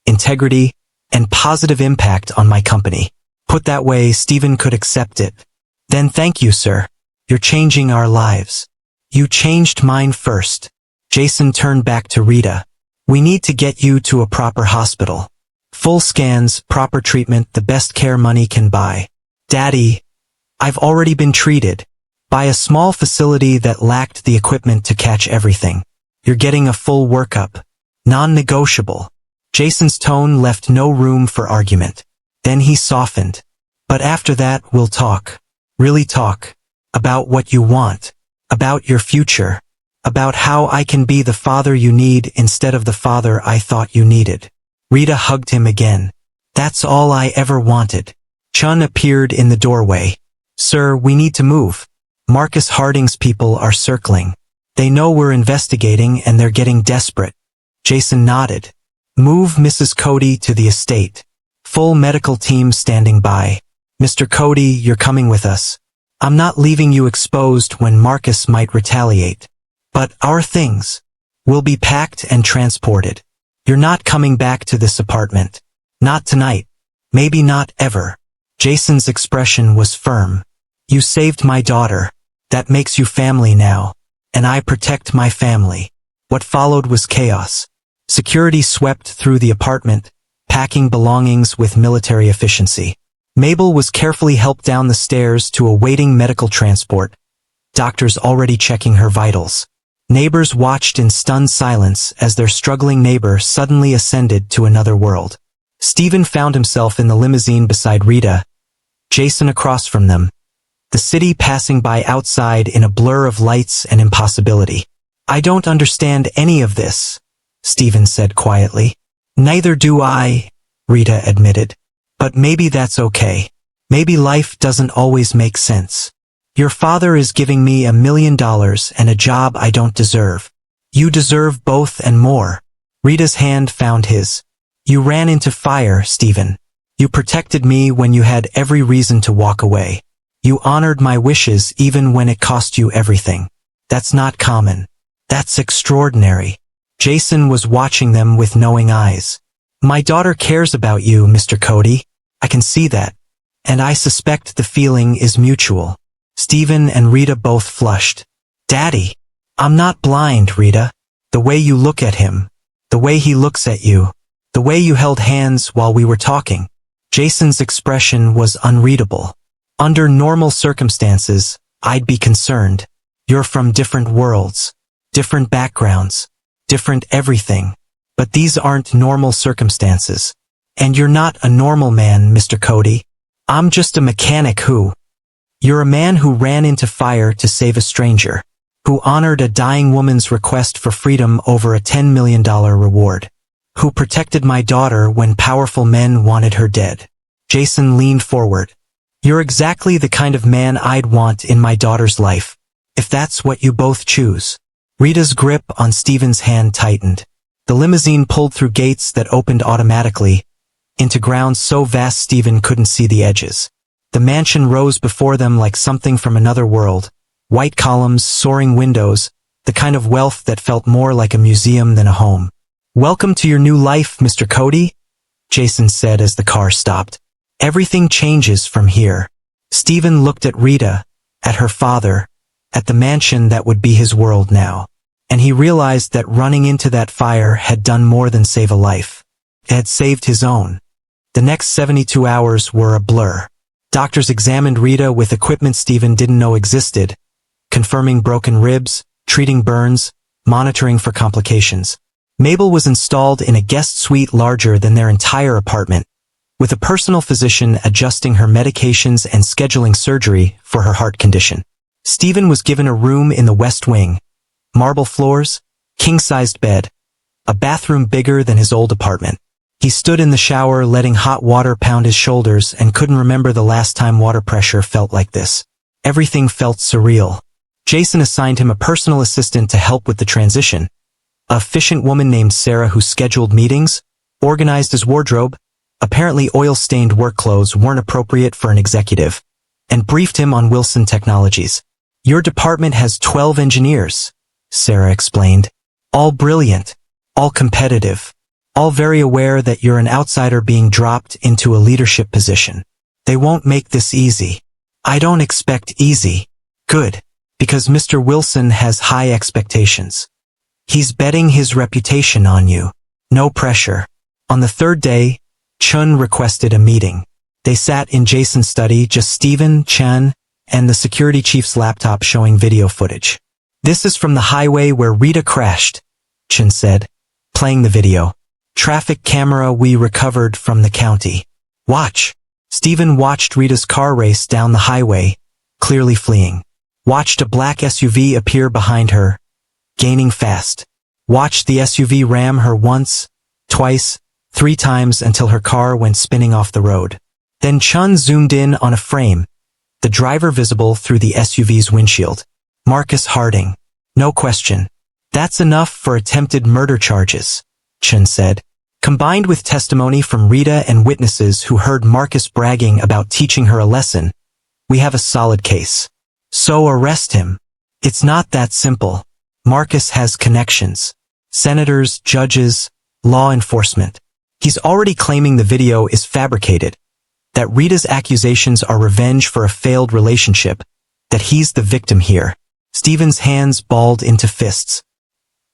[SPEAKER 1] integrity, and positive impact on my company. Put that way, Stephen could accept it. Then thank you, sir. You're changing our lives. You changed mine first. Jason turned back to Rita. We need to get you to a proper hospital. Full scans, proper treatment, the best care money can buy. Daddy, I've already been treated by a small facility that lacked the equipment to catch everything. You're getting a full workup. Non-negotiable. Jason's tone left no room for argument. Then he softened. But after that, we'll talk. Really talk. About what you want. About your future. About how I can be the father you need instead of the father I thought you needed. Rita hugged him again. That's all I ever wanted. Chun appeared in the doorway. Sir, we need to move. Marcus Harding's people are circling. They know we're investigating and they're getting desperate. Jason nodded. Move Mrs. Cody to the estate. Full medical team standing by. Mr. Cody, you're coming with us. I'm not leaving you exposed when Marcus might retaliate. But our things will be packed and transported. You're not coming back to this apartment. Not tonight. Maybe not ever. Jason's expression was firm. You saved my daughter. That makes you family now. And I protect my family. What followed was chaos. Security swept through the apartment, packing belongings with military efficiency. Mabel was carefully helped down the stairs to a waiting medical transport. Doctors already checking her vitals. Neighbors watched in stunned silence as their struggling neighbor suddenly ascended to another world. Stephen found himself in the limousine beside Rita, Jason across from them. The city passing by outside in a blur of lights and impossibility. I don't understand any of this, Stephen said quietly. Neither do I, Rita admitted. But maybe that's okay. Maybe life doesn't always make sense. Your father is giving me $1 million and a job I don't deserve. You deserve both and more. Rita's hand found his. You ran into fire, Stephen. You protected me when you had every reason to walk away. You honored my wishes even when it cost you everything. That's not common. That's extraordinary. Jason was watching them with knowing eyes. My daughter cares about you, Mr. Cody. I can see that. And I suspect the feeling is mutual. Stephen and Rita both flushed. Daddy, I'm not blind, Rita. The way you look at him, the way he looks at you, the way you held hands while we were talking. Jason's expression was unreadable. Under normal circumstances, I'd be concerned. You're from different worlds, different backgrounds, different everything. But these aren't normal circumstances. And you're not a normal man, Mr. Cody. I'm just a mechanic who... You're a man who ran into fire to save a stranger, who honored a dying woman's request for freedom over a $10 million reward, who protected my daughter when powerful men wanted her dead. Jason leaned forward. You're exactly the kind of man I'd want in my daughter's life, if that's what you both choose. Rita's grip on Stephen's hand tightened. The limousine pulled through gates that opened automatically, into grounds so vast Stephen couldn't see the edges. The mansion rose before them like something from another world. White columns, soaring windows, the kind of wealth that felt more like a museum than a home. Welcome to your new life, Mr. Cody, Jason said as the car stopped. Everything changes from here. Stephen looked at Rita, at her father, at the mansion that would be his world now. And he realized that running into that fire had done more than save a life. It had saved his own. The next 72 hours were a blur. Doctors examined Rita with equipment Stephen didn't know existed, confirming broken ribs, treating burns, monitoring for complications. Mabel was installed in a guest suite larger than their entire apartment, with a personal physician adjusting her medications and scheduling surgery for her heart condition. Stephen was given a room in the West Wing, marble floors, king-sized bed, a bathroom bigger than his old apartment. He stood in the shower letting hot water pound his shoulders and couldn't remember the last time water pressure felt like this. Everything felt surreal. Jason assigned him a personal assistant to help with the transition, a efficient woman named Sarah who scheduled meetings, organized his wardrobe, apparently oil-stained work clothes weren't appropriate for an executive, and briefed him on Wilson Technologies. Your department has 12 engineers, Sarah explained. All brilliant, all competitive, all very aware that you're an outsider being dropped into a leadership position. They won't make this easy. I don't expect easy. Good. Because Mr. Wilson has high expectations. He's betting his reputation on you. No pressure. On the third day, Chun requested a meeting. They sat in Jason's study, just Stephen, Chun, and the security chief's laptop showing video footage. This is from the highway where Rita crashed, Chun said, playing the video. Traffic camera we recovered from the county. Watch. Stephen watched Rita's car race down the highway, clearly fleeing. Watched a black SUV appear behind her, gaining fast. Watched the SUV ram her once, twice, 3 times until her car went spinning off the road. Then Chun zoomed in on a frame, the driver visible through the SUV's windshield. Marcus Harding. No question. That's enough for attempted murder charges, Chun said. Combined with testimony from Rita and witnesses who heard Marcus bragging about teaching her a lesson, we have a solid case. So arrest him. It's not that simple. Marcus has connections. Senators, judges, law enforcement. He's already claiming the video is fabricated, that Rita's accusations are revenge for a failed relationship, that he's the victim here. Stephen's hands balled into fists.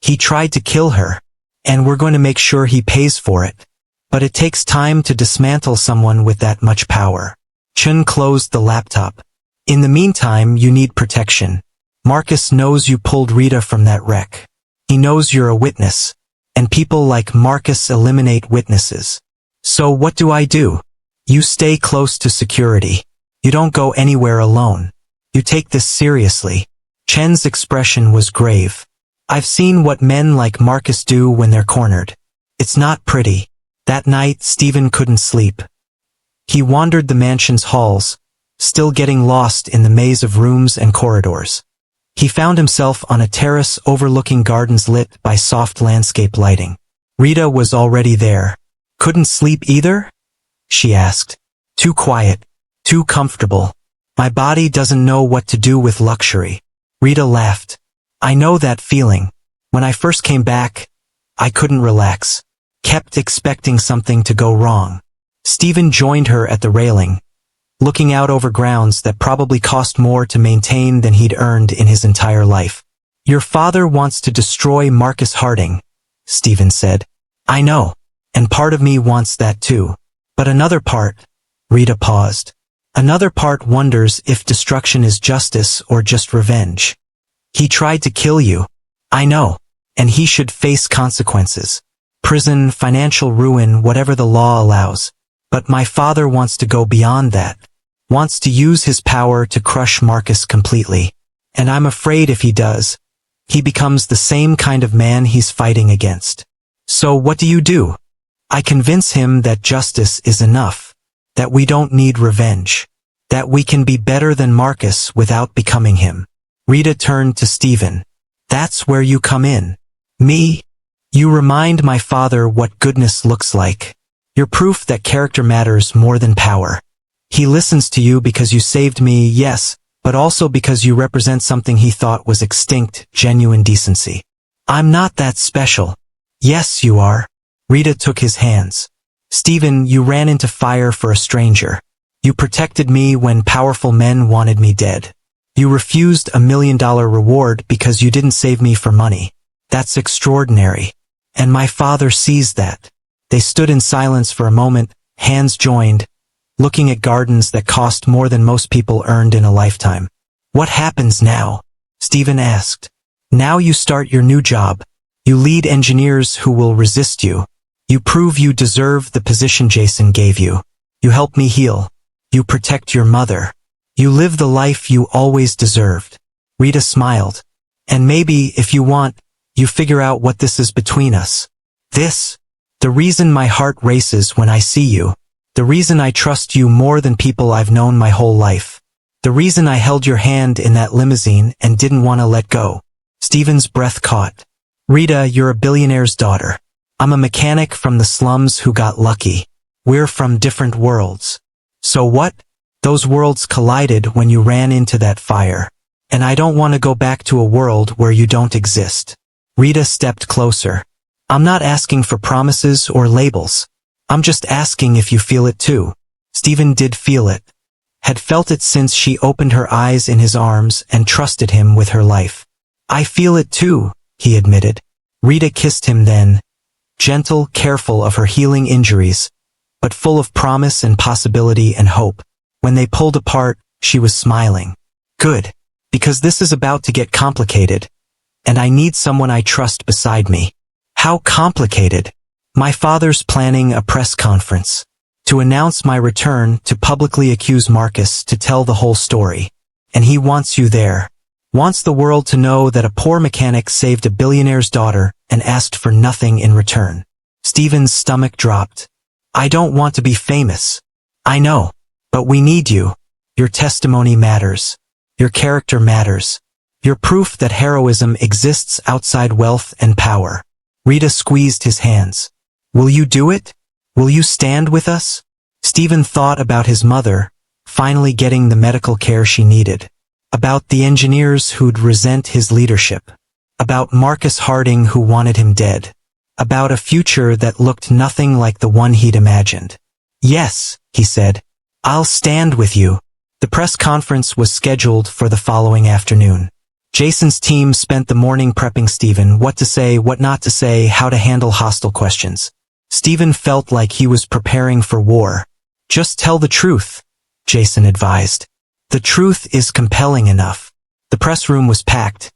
[SPEAKER 1] He tried to kill her, and we're going to make sure he pays for it. But it takes time to dismantle someone with that much power. Chun closed the laptop. In the meantime, you need protection. Marcus knows you pulled Rita from that wreck. He knows you're a witness, and people like Marcus eliminate witnesses. So what do? You stay close to security. You don't go anywhere alone. You take this seriously. Chen's expression was grave. I've seen what men like Marcus do when they're cornered. It's not pretty. That night, Stephen couldn't sleep. He wandered the mansion's halls, still getting lost in the maze of rooms and corridors. He found himself on a terrace overlooking gardens lit by soft landscape lighting. Rita was already there. Couldn't sleep either? She asked. Too quiet. Too comfortable. My body doesn't know what to do with luxury. Rita laughed. I know that feeling. When I first came back, I couldn't relax. Kept expecting something to go wrong. Stephen joined her at the railing, looking out over grounds that probably cost more to maintain than he'd earned in his entire life. "Your father wants to destroy Marcus Harding," Stephen said. "I know, and part of me wants that too. But another part," Rita paused. "Another part wonders if destruction is justice or just revenge. He tried to kill you. I know, and he should face consequences. Prison, financial ruin, whatever the law allows. But my father wants to go beyond that. Wants to use his power to crush Marcus completely. And I'm afraid if he does, he becomes the same kind of man he's fighting against. So what do? I convince him that justice is enough, that we don't need revenge, that we can be better than Marcus without becoming him." Rita turned to Stephen. "That's where you come in." "Me? You remind my father what goodness looks like. You're proof that character matters more than power. He listens to you because you saved me, yes, but also because you represent something he thought was extinct, genuine decency. I'm not that special." "Yes, you are." Rita took his hands. "Stephen, you ran into fire for a stranger. You protected me when powerful men wanted me dead. You refused $1 million reward because you didn't save me for money. That's extraordinary. And my father sees that." They stood in silence for a moment, hands joined, looking at gardens that cost more than most people earned in a lifetime. "What happens now?" Stephen asked. "Now you start your new job. You lead engineers who will resist you. You prove you deserve the position Jason gave you. You help me heal. You protect your mother. You live the life you always deserved." Rita smiled. "And maybe, if you want, you figure out what this is between us. This, the reason my heart races when I see you. The reason I trust you more than people I've known my whole life. The reason I held your hand in that limousine and didn't want to let go." Stephen's breath caught. "Rita, you're a billionaire's daughter. I'm a mechanic from the slums who got lucky. We're from different worlds. So what? Those worlds collided when you ran into that fire. And I don't want to go back to a world where you don't exist." Rita stepped closer. "I'm not asking for promises or labels. I'm just asking if you feel it too." Stephen did feel it. Had felt it since she opened her eyes in his arms and trusted him with her life. "I feel it too," he admitted. Rita kissed him then, gentle, careful of her healing injuries, but full of promise and possibility and hope. When they pulled apart, she was smiling. "Good, because this is about to get complicated, and I need someone I trust beside me." "How complicated?" "My father's planning a press conference to announce my return, to publicly accuse Marcus, to tell the whole story. And he wants you there. Wants the world to know that a poor mechanic saved a billionaire's daughter and asked for nothing in return." Stephen's stomach dropped. "I don't want to be famous. I know. But we need you. Your testimony matters. Your character matters. You're proof that heroism exists outside wealth and power." Rita squeezed his hands. "Will you do it? Will you stand with us?" Stephen thought about his mother, finally getting the medical care she needed. About the engineers who'd resent his leadership. About Marcus Harding who wanted him dead. About a future that looked nothing like the one he'd imagined. "Yes," he said. "I'll stand with you." The press conference was scheduled for the following afternoon. Jason's team spent the morning prepping Stephen what to say, what not to say, how to handle hostile questions. Stephen felt like he was preparing for war. "Just tell the truth," Jason advised. "The truth is compelling enough." The press room was packed.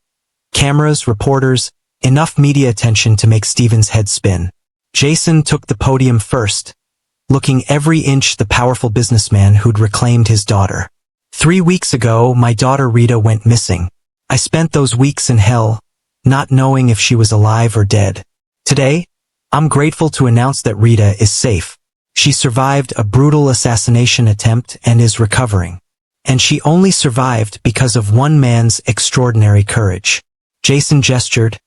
[SPEAKER 1] Cameras, reporters, enough media attention to make Stephen's head spin. Jason took the podium first, looking every inch the powerful businessman who'd reclaimed his daughter. "3 weeks ago, my daughter Rita went missing. I spent those weeks in hell, not knowing if she was alive or dead. Today, I'm grateful to announce that Rita is safe. She survived a brutal assassination attempt and is recovering. And she only survived because of one man's extraordinary courage." Jason gestured,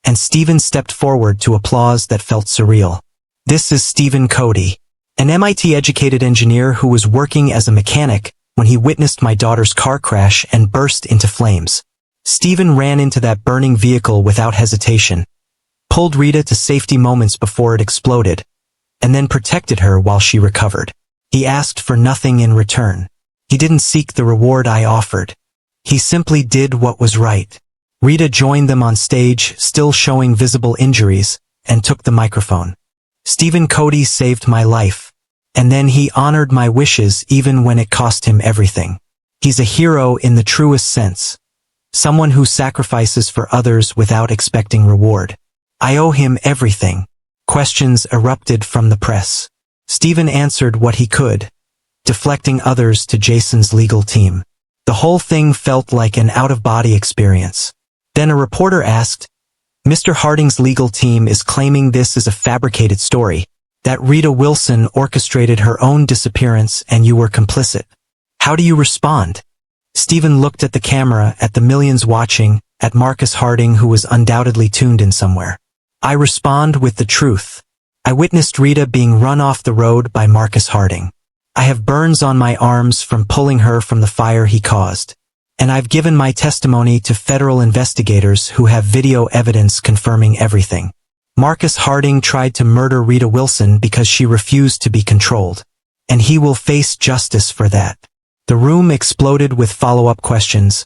[SPEAKER 1] and Stephen stepped forward to applause that felt surreal. "This is Stephen Cody, an MIT-educated engineer who was working as a mechanic when he witnessed my daughter's car crash and burst into flames. Stephen ran into that burning vehicle without hesitation, pulled Rita to safety moments before it exploded, and then protected her while she recovered. He asked for nothing in return. He didn't seek the reward I offered. He simply did what was right. Rita joined them on stage, still showing visible injuries, and took the microphone. Stephen Cody saved my life. And then he honored my wishes even when it cost him everything. He's a hero in the truest sense. Someone who sacrifices for others without expecting reward. I owe him everything. Questions erupted from the press. Stephen answered what he could, deflecting others to Jason's legal team. The whole thing felt like an out-of-body experience. Then a reporter asked, Mr. Harding's legal team is claiming this is a fabricated story, that Rita Wilson orchestrated her own disappearance and you were complicit. How do you respond? Stephen looked at the camera, at the millions watching, at Marcus Harding, who was undoubtedly tuned in somewhere. I respond with the truth. I witnessed Rita being run off the road by Marcus Harding. I have burns on my arms from pulling her from the fire he caused. And I've given my testimony to federal investigators who have video evidence confirming everything. Marcus Harding tried to murder Rita Wilson because she refused to be controlled. And he will face justice for that. The room exploded with follow-up questions,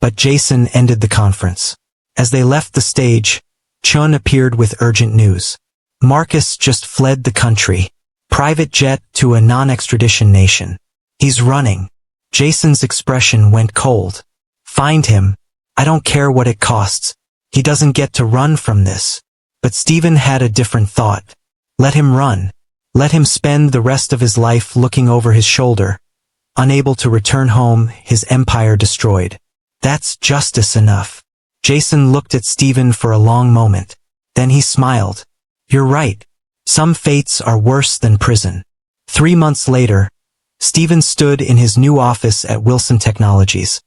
[SPEAKER 1] but Jason ended the conference. As they left the stage, Chun appeared with urgent news. Marcus just fled the country. Private jet to a non-extradition nation. He's running. Jason's expression went cold. Find him. I don't care what it costs. He doesn't get to run from this. But Stephen had a different thought. Let him run. Let him spend the rest of his life looking over his shoulder. Unable to return home, his empire destroyed. That's justice enough. Jason looked at Stephen for a long moment. Then he smiled. You're right. Some fates are worse than prison. 3 months later, Stephen stood in his new office at Wilson Technologies,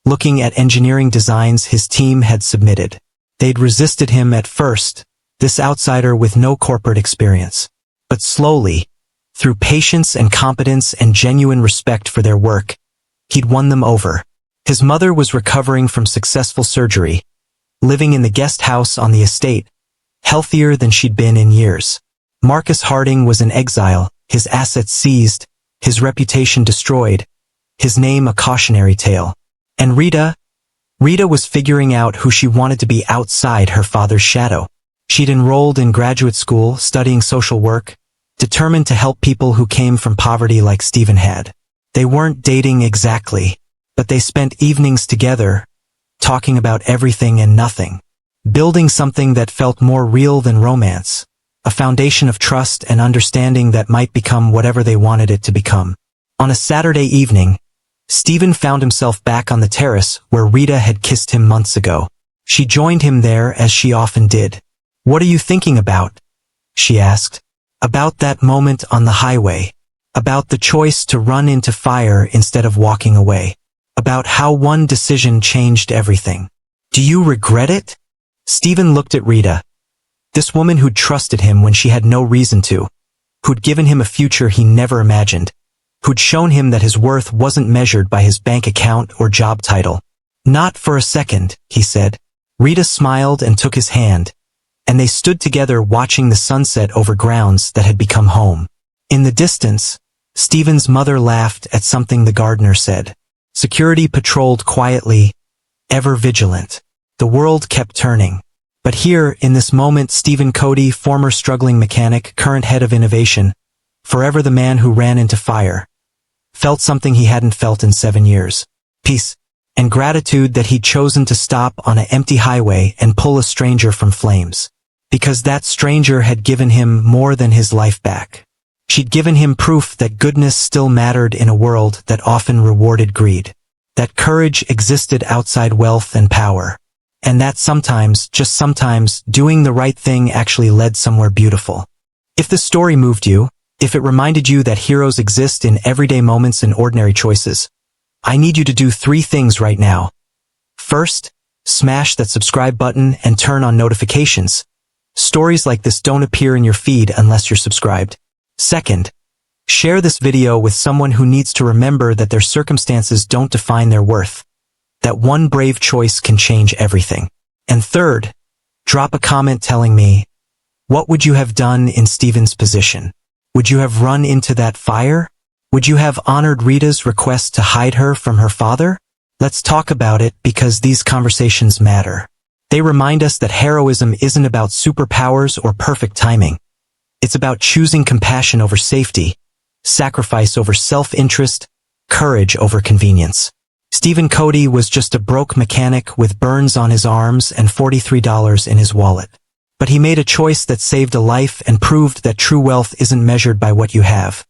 [SPEAKER 1] looking at engineering designs his team had submitted. They'd resisted him at first, this outsider with no corporate experience. But slowly, through patience and competence and genuine respect for their work, he'd won them over. His mother was recovering from successful surgery, living in the guest house on the estate, healthier than she'd been in years. Marcus Harding was in exile, his assets seized, his reputation destroyed, his name a cautionary tale. And Rita was figuring out who she wanted to be outside her father's shadow. She'd enrolled in graduate school, studying social work, determined to help people who came from poverty like Stephen had. They weren't dating exactly, but they spent evenings together, talking about everything and nothing, building something that felt more real than romance. A foundation of trust and understanding that might become whatever they wanted it to become. On a Saturday evening, Stephen found himself back on the terrace where Rita had kissed him months ago. She joined him there as she often did. What are you thinking about? She asked. About that moment on the highway. About the choice to run into fire instead of walking away. About how one decision changed everything. Do you regret it? Stephen looked at Rita. This woman who'd trusted him when she had no reason to, who'd given him a future he never imagined, who'd shown him that his worth wasn't measured by his bank account or job title. Not for a second, he said. Rita smiled and took his hand, and they stood together watching the sunset over grounds that had become home. In the distance, Stephen's mother laughed at something the gardener said. Security patrolled quietly, ever vigilant. The world kept turning. But here, in this moment, Stephen Cody, former struggling mechanic, current head of innovation, forever the man who ran into fire, felt something he hadn't felt in 7 years. Peace and gratitude that he'd chosen to stop on an empty highway and pull a stranger from flames. Because that stranger had given him more than his life back. She'd given him proof that goodness still mattered in a world that often rewarded greed. That courage existed outside wealth and power. And that sometimes, just sometimes, doing the right thing actually led somewhere beautiful. If the story moved you, if it reminded you that heroes exist in everyday moments and ordinary choices, I need you to do 3 things right now. First, smash that subscribe button and turn on notifications. Stories like this don't appear in your feed unless you're subscribed. Second, share this video with someone who needs to remember that their circumstances don't define their worth. That one brave choice can change everything. And third, drop a comment telling me, what would you have done in Stephen's position? Would you have run into that fire? Would you have honored Rita's request to hide her from her father? Let's talk about it because these conversations matter. They remind us that heroism isn't about superpowers or perfect timing. It's about choosing compassion over safety, sacrifice over self-interest, courage over convenience. Stephen Cody was just a broke mechanic with burns on his arms and $43 in his wallet. But he made a choice that saved a life and proved that true wealth isn't measured by what you have.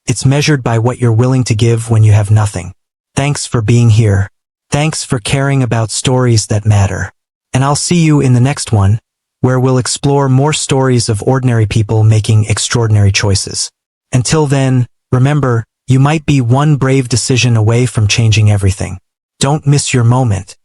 [SPEAKER 1] It's measured by what you're willing to give when you have nothing. Thanks for being here. Thanks for caring about stories that matter. And I'll see you in the next one, where we'll explore more stories of ordinary people making extraordinary choices. Until then, remember, you might be one brave decision away from changing everything. Don't miss your moment.